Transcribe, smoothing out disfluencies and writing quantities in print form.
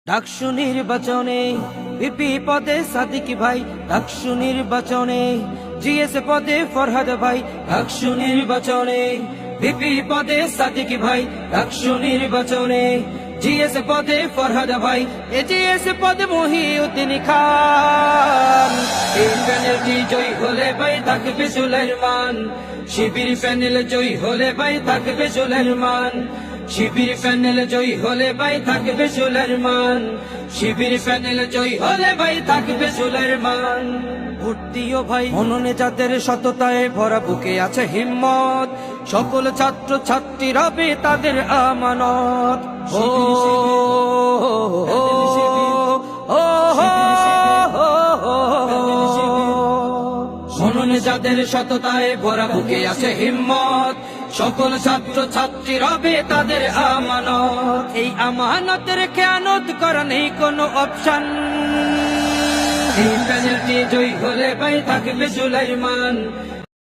ডাকসু নির্বাচনে ভিপি পদে সাদিক ভাই, ডাকসু নির্বাচনে জিএস পদে ফরহাদ ভাই, ডাকসু নির্বাচনে ভিপি পদে সাদিক ভাই, ডাকসু নির্বাচনে জিএস পদে ফরহাদ ভাই, এজিএস পদে মহিউদ্দিন খান। এই প্যানেলটি জয় হলে ভাই থাকবে সুলাইমান, শিবির প্যানেল জয় হলে ভাই থাকবে সুলাইমান, শিবির প্যানেল জয় হলে ভাই থাকবে সুলাইমান, শিবির প্যানেল জয় হলে ভাই থাকবে সুলাইমান। ভোট দিও ভাই মননে যাদের সততায় ভরা, বুকে আছে হিম্মত, সকল ছাত্র ছাত্রী রবে তাদের আমানত। ও মননে যাদের সততায় ভরা, বুকে আছে হিম্মত, সকল ছাত্র ছাত্রী রবে তাদের আমানত। এই আমানতের খেয়ানত করা নেই কোনো অপশন। এই প্যানেলটি জয় হলে ভাই থাকবে সুলাইমান,